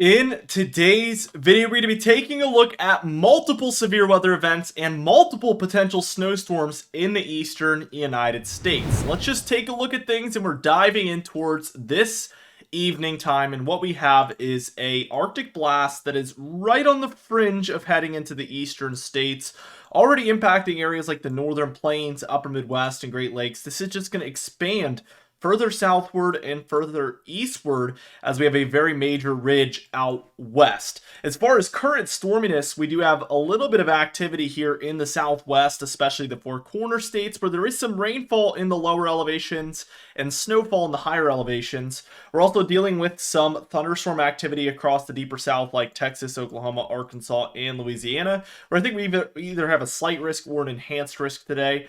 In today's video, we're going to be taking a look at multiple severe weather events and multiple potential snowstorms in the eastern United States. Let's just take a look at things, and we're diving in towards this evening time, and what we have is a Arctic blast that is right on the fringe of heading into the eastern states, already impacting areas like the northern plains, upper Midwest, and Great Lakes. This is just going to expand further southward and further eastward as we have a very major ridge out west. As far as current storminess, we do have a little bit of activity here in the southwest, especially the Four Corner states, where there is some rainfall in the lower elevations and snowfall in the higher elevations. We're also dealing with some thunderstorm activity across the deeper south, like Texas, Oklahoma, Arkansas, and Louisiana, where I think we either have a slight risk or an enhanced risk today.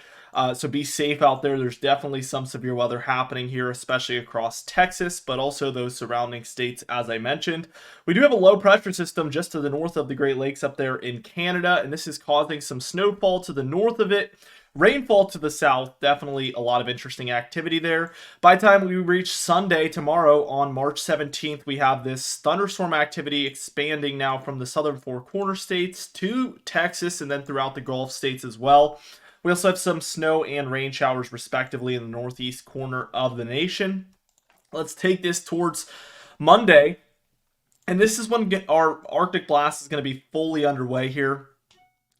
So be safe out there. There's definitely some severe weather happening here, especially across Texas, but also those surrounding states, as I mentioned. We do have a low pressure system just to the north of the Great Lakes up there in Canada, and this is causing some snowfall to the north of it. Rainfall to the south, definitely a lot of interesting activity there. By the time we reach Sunday, tomorrow on March 17th, we have this thunderstorm activity expanding now from the southern Four Corner states to Texas and then throughout the Gulf states as well. We also have some snow and rain showers, respectively, in the northeast corner of the nation. Let's take this towards Monday. And this is when our Arctic blast is going to be fully underway here.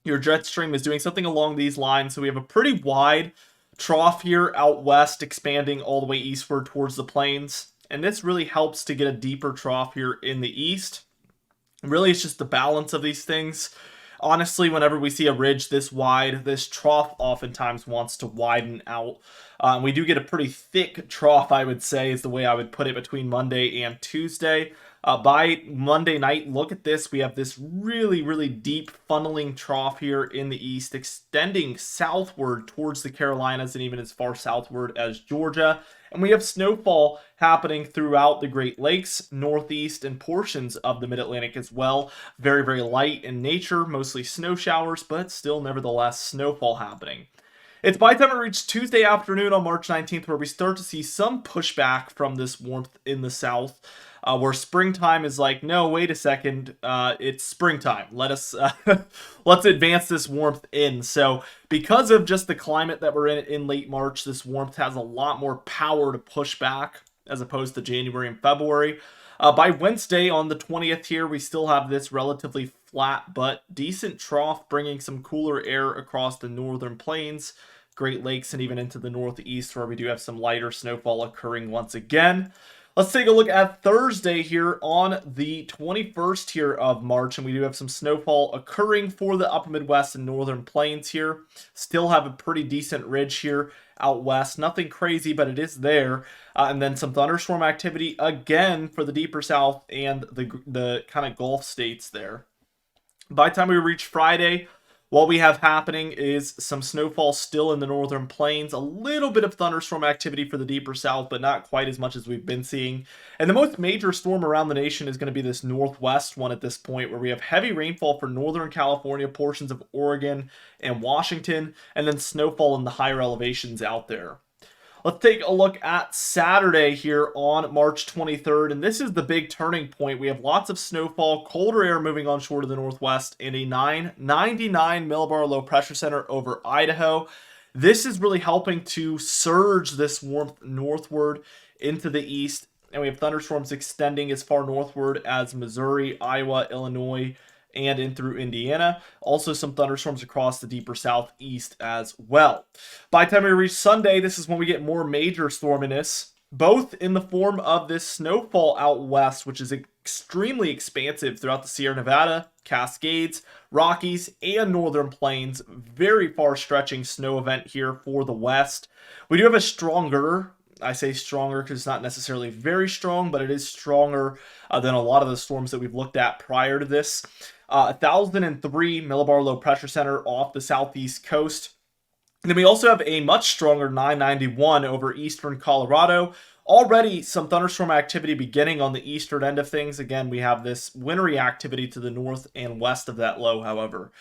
Your jet stream is doing something along these lines. So we have a pretty wide trough here out west, expanding all the way eastward towards the plains. And this really helps to get a deeper trough here in the east. Really, it's just the balance of these things. Honestly, whenever we see a ridge this wide, this trough oftentimes wants to widen out. We do get a pretty thick trough, I would say, is the way I would put it, between Monday and Tuesday. By Monday night, look at this. We have this really, really deep funneling trough here in the east, extending southward towards the Carolinas and even as far southward as Georgia. And we have snowfall happening throughout the Great Lakes, Northeast, and portions of the Mid-Atlantic as well. Very, very light in nature, mostly snow showers, but still nevertheless snowfall happening. It's by the time we reach Tuesday afternoon on March 19th where we start to see some pushback from this warmth in the south, where springtime is like, no, wait a second, it's springtime. Let's advance this warmth in. So because of just the climate that we're in late March, this warmth has a lot more power to push back as opposed to January and February. By Wednesday on the 20th here, we still have this relatively flat but decent trough, bringing some cooler air across the northern plains, Great Lakes, and even into the northeast, where we do have some lighter snowfall occurring once again. Let's take a look at Thursday here on the 21st here of March, and we do have some snowfall occurring for the upper Midwest and northern plains here. Still have a pretty decent ridge here out west. Nothing crazy, but it is there. And then some thunderstorm activity again for the deeper south and the kind of Gulf states there. By the time we reach Friday, what we have happening is some snowfall still in the northern plains, a little bit of thunderstorm activity for the deeper south, but not quite as much as we've been seeing. And the most major storm around the nation is going to be this northwest one at this point, where we have heavy rainfall for northern California, portions of Oregon and Washington, and then snowfall in the higher elevations out there. Let's take a look at Saturday here on March 23rd, and this is the big turning point. We have lots of snowfall, colder air moving onshore to the northwest, and a 999 millibar low pressure center over Idaho. This is really helping to surge this warmth northward into the east, and we have thunderstorms extending as far northward as Missouri, Iowa, Illinois, and in through Indiana. Also some thunderstorms across the deeper southeast as well. By the time we reach Sunday, this is when we get more major storminess, both in the form of this snowfall out west, which is extremely expansive throughout the Sierra Nevada, Cascades, Rockies, and Northern Plains. Very far stretching snow event here for the west. We do have a stronger, I say stronger because it's not necessarily very strong, but it is stronger than a lot of the storms that we've looked at prior to this. 1,003 millibar low pressure center off the southeast coast. And then we also have a much stronger 991 over eastern Colorado. Already some thunderstorm activity beginning on the eastern end of things. Again, we have this wintry activity to the north and west of that low, however.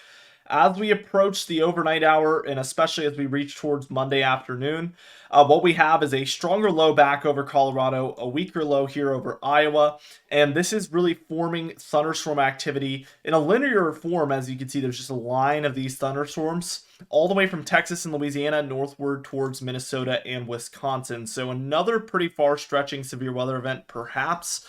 As we approach the overnight hour, and especially as we reach towards Monday afternoon, what we have is a stronger low back over Colorado, a weaker low here over Iowa, and this is really forming thunderstorm activity in a linear form. As you can see, there's just a line of these thunderstorms all the way from Texas and Louisiana northward towards Minnesota and Wisconsin. So another pretty far stretching severe weather event perhaps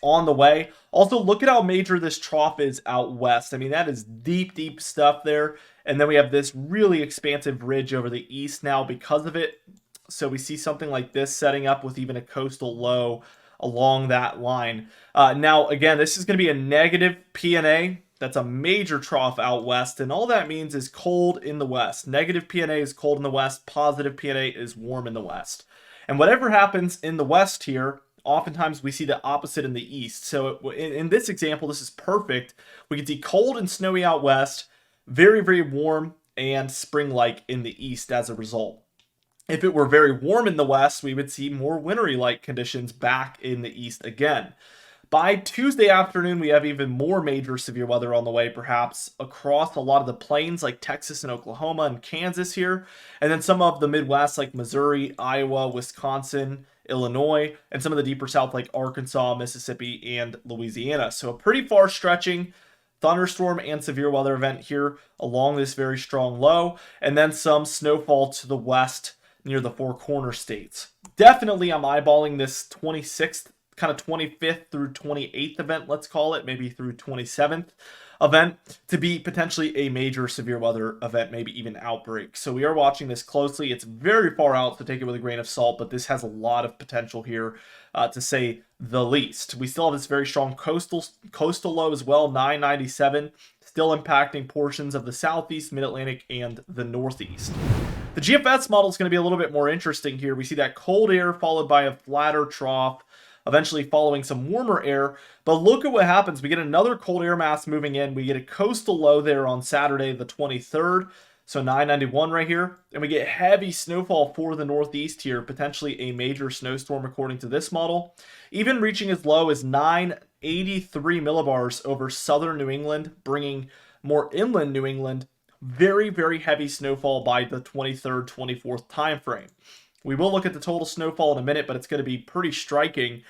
on the way. Also, look at how major this trough is out west. I mean, that is deep, deep stuff there. And then we have this really expansive ridge over the east now because of it. So we see something like this setting up with even a coastal low along that line. Now, again, this is going to be a negative PNA. That's a major trough out west, and all that means is cold in the west. Negative PNA is cold in the west. Positive PNA is warm in the west. And whatever happens in the west here, oftentimes we see the opposite in the east. So in this example, this is perfect. We can see cold and snowy out west, very, very warm and spring-like in the east as a result. If it were very warm in the west, we would see more wintry-like conditions back in the east again. By Tuesday afternoon, we have even more major severe weather on the way, perhaps across a lot of the plains like Texas and Oklahoma and Kansas here, and then some of the Midwest like Missouri, Iowa, Wisconsin, Illinois, and some of the deeper south like Arkansas, Mississippi, and Louisiana. So a pretty far stretching thunderstorm and severe weather event here along this very strong low, and then some snowfall to the west near the Four Corner states. Definitely I'm eyeballing this 26th, kind of 25th through 28th event, let's call it, maybe through 27th event, to be potentially a major severe weather event, maybe even outbreak. So we are watching this closely. It's very far out, so take it with a grain of salt, but this has a lot of potential here, to say the least. We still have this very strong coastal low as well, 997, still impacting portions of the southeast, mid-Atlantic, and the northeast. The GFS model is going to be a little bit more interesting here. We see that cold air followed by a flatter trough, eventually following some warmer air. But look at what happens. We get another cold air mass moving in. We get a coastal low there on Saturday the 23rd, so 991 right here. And we get heavy snowfall for the northeast here, potentially a major snowstorm according to this model, even reaching as low as 983 millibars over southern New England, bringing more inland New England very, very heavy snowfall by the 23rd, 24th time frame. We will look at the total snowfall in a minute, but it's going to be pretty striking.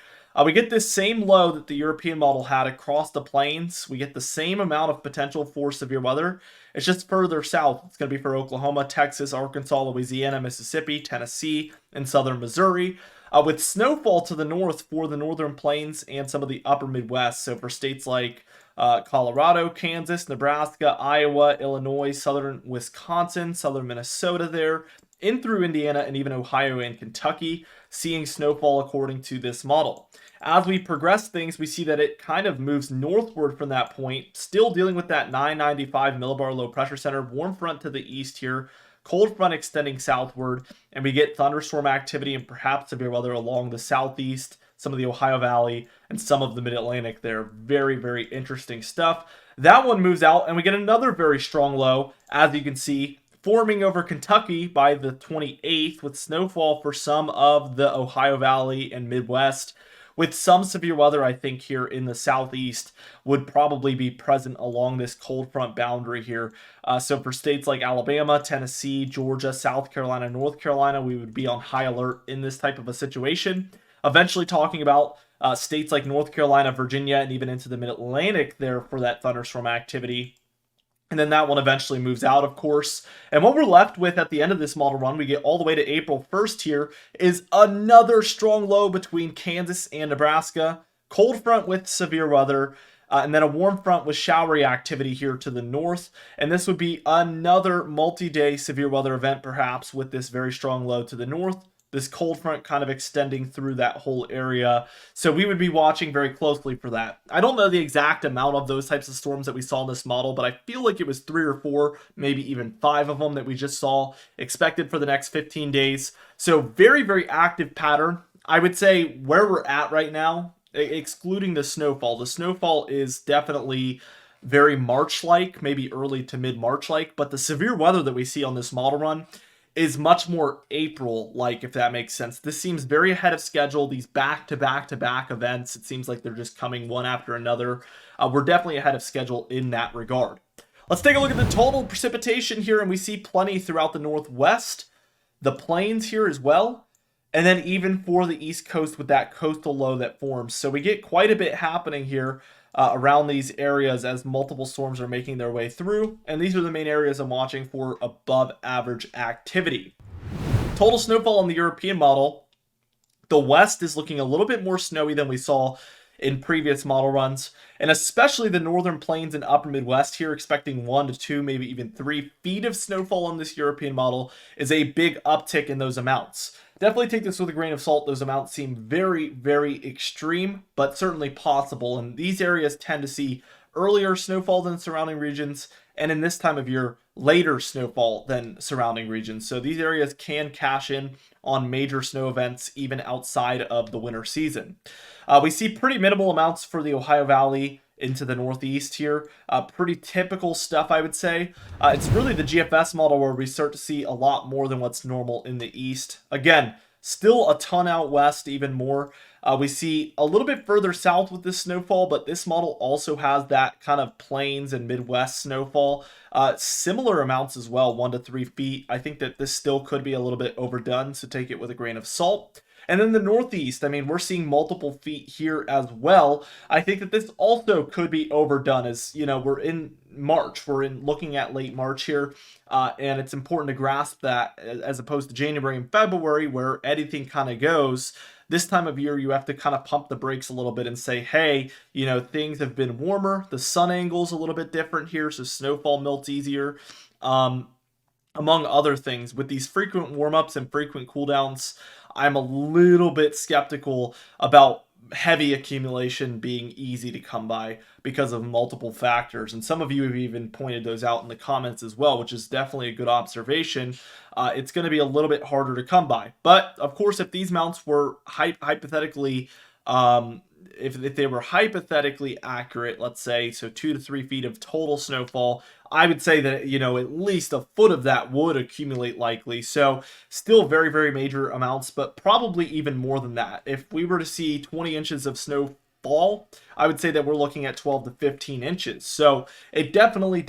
We get this same low that the European model had across the plains. We get the same amount of potential for severe weather. It's just further south. It's going to be for Oklahoma, Texas, Arkansas, Louisiana, Mississippi, Tennessee, and southern Missouri, with snowfall to the north for the northern plains and some of the upper Midwest. So for states like Colorado, Kansas, Nebraska, Iowa, Illinois, southern Wisconsin, southern Minnesota there, in through Indiana and even Ohio and Kentucky, seeing snowfall according to this model. As we progress things, we see that it kind of moves northward from that point, still dealing with that 995 millibar low pressure center, warm front to the east here, cold front extending southward, and we get thunderstorm activity and perhaps severe weather along the southeast, some of the Ohio Valley, and some of the Mid-Atlantic there. Very, very interesting stuff. That one moves out, and we get another very strong low, as you can see, forming over Kentucky by the 28th with snowfall for some of the Ohio Valley and Midwest, with some severe weather, I think, here in the southeast would probably be present along this cold front boundary here. So for states like Alabama, Tennessee, Georgia, South Carolina, North Carolina, we would be on high alert in this type of a situation. Eventually talking about states like North Carolina, Virginia, and even into the Mid-Atlantic there for that thunderstorm activity. And then that one eventually moves out, of course. And what we're left with at the end of this model run, we get all the way to April 1st here, is another strong low between Kansas and Nebraska. Cold front with severe weather, and then a warm front with showery activity here to the north. And this would be another multi-day severe weather event, perhaps, with this very strong low to the north. This cold front kind of extending through that whole area. So we would be watching very closely for that. I don't know the exact amount of those types of storms that we saw in this model, but I feel like it was 3 or 4, maybe even 5 of them that we just saw expected for the next 15 days. So very, very active pattern. I would say where we're at right now, excluding the snowfall is definitely very March-like, maybe early to mid-March-like, but the severe weather that we see on this model run is much more April-like, if that makes sense. This seems very ahead of schedule. These back-to-back-to-back events, it seems like they're just coming one after another. We're definitely ahead of schedule in that regard. Let's take a look at the total precipitation here, and we see plenty throughout the northwest, the plains here as well, and then even for the east coast with that coastal low that forms. So we get quite a bit happening here around these areas as multiple storms are making their way through, and these are the main areas I'm watching for above average activity. Total snowfall on the European model, the west is looking a little bit more snowy than we saw in previous model runs, and especially the northern plains and upper Midwest here, expecting 1 to 2, maybe even 3 feet of snowfall on this European model is a big uptick in those amounts. Definitely take this with a grain of salt. Those amounts seem very, very extreme, but certainly possible, and these areas tend to see earlier snowfall than surrounding regions, and in this time of year, later snowfall than surrounding regions. So these areas can cash in on major snow events even outside of the winter season. We see pretty minimal amounts for the Ohio Valley into the northeast here. Pretty typical stuff, I would say. It's really the GFS model where we start to see a lot more than what's normal in the east. Again, still a ton out west, even more. We see a little bit further south with this snowfall, but this model also has that kind of plains and Midwest snowfall. Similar amounts as well, 1 to 3 feet. I think that this still could be a little bit overdone, so take it with a grain of salt. And then the northeast, I mean, we're seeing multiple feet here as well. I think that this also could be overdone, as, you know, we're in March. We're looking at late March here, and it's important to grasp that as opposed to January and February where anything kind of goes. This time of year, you have to kind of pump the brakes a little bit and say, hey, you know, things have been warmer. The sun angle's a little bit different here, so snowfall melts easier. Among other things, with these frequent warm-ups and frequent cooldowns, I'm a little bit skeptical about heavy accumulation being easy to come by because of multiple factors. And some of you have even pointed those out in the comments as well, which is definitely a good observation. It's going to be a little bit harder to come by. But of course, if these mounts were hypothetically if they were hypothetically accurate, let's say, so 2 to 3 feet of total snowfall, I would say that, you know, at least a foot of that would accumulate likely. So still very, very major amounts, but probably even more than that. If we were to see 20 inches of snowfall, I would say that we're looking at 12 to 15 inches. So it definitely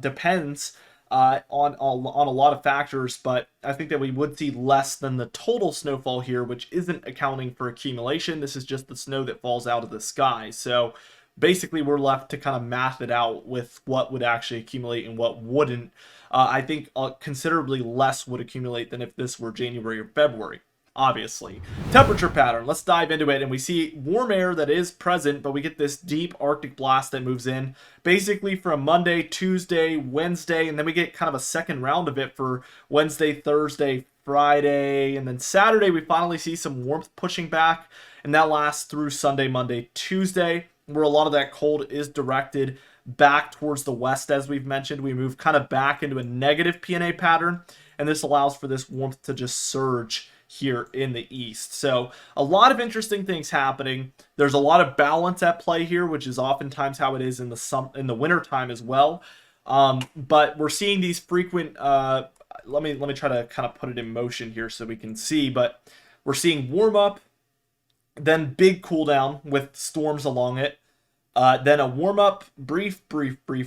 depends on a lot of factors, but I think that we would see less than the total snowfall here, which isn't accounting for accumulation. This is just the snow that falls out of the sky. So basically, we're left to kind of math it out with what would actually accumulate and what wouldn't. I think considerably less would accumulate than if this were January or February. Obviously. Temperature pattern. Let's dive into it. And we see warm air that is present, but we get this deep Arctic blast that moves in basically from Monday, Tuesday, Wednesday, and then we get kind of a second round of it for Wednesday, Thursday, Friday, and then Saturday we finally see some warmth pushing back, and that lasts through Sunday, Monday, Tuesday, where a lot of that cold is directed back towards the west. As we've mentioned, we move kind of back into a negative PNA pattern, and this allows for this warmth to just surge here in the east. So a lot of interesting things happening. There's a lot of balance at play here, which is oftentimes how it is in the winter time as well. But we're seeing these frequent let me try to kind of put it in motion here so we can see, but we're seeing warm up, then big cool down with storms along it. Then a warm-up, brief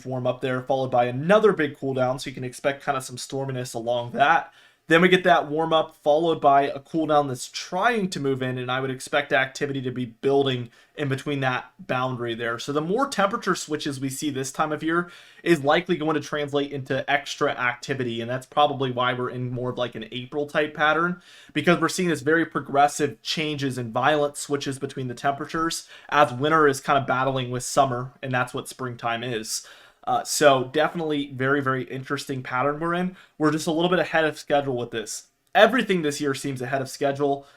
warm-up there, followed by another big cool down, so you can expect kind of some storminess along that. Then we get that warm-up followed by a cool down that's trying to move in, and I would expect activity to be building in between that boundary there. So the more temperature switches we see this time of year is likely going to translate into extra activity, and that's probably why we're in more of like an April type pattern, because we're seeing this very progressive changes and violent switches between the temperatures as winter is kind of battling with summer, and that's what springtime is. So definitely very, very interesting pattern we're in. We're just a little bit ahead of schedule with this. Everything this year seems ahead of schedule.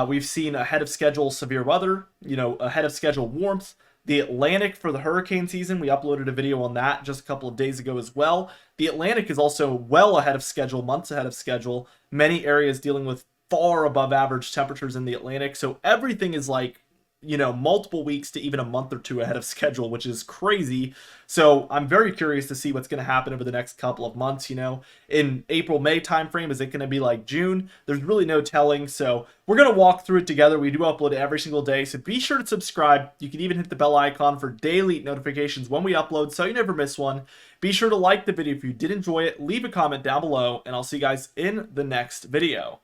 We've seen ahead of schedule severe weather, you know, ahead of schedule warmth. The Atlantic for the hurricane season, we uploaded a video on that just a couple of days ago as well. The Atlantic is also well ahead of schedule, months ahead of schedule. Many areas dealing with far above average temperatures in the Atlantic. So everything is like multiple weeks to even a month or two ahead of schedule, which is crazy. So I'm very curious to see what's going to happen over the next couple of months. In April, May timeframe, is it going to be like June? There's really no telling. So we're going to walk through it together. We do upload every single day, so be sure to subscribe. You can even hit the bell icon for daily notifications when we upload, so you never miss one. Be sure to like the video if you did enjoy it, leave a comment down below, and I'll see you guys in the next video.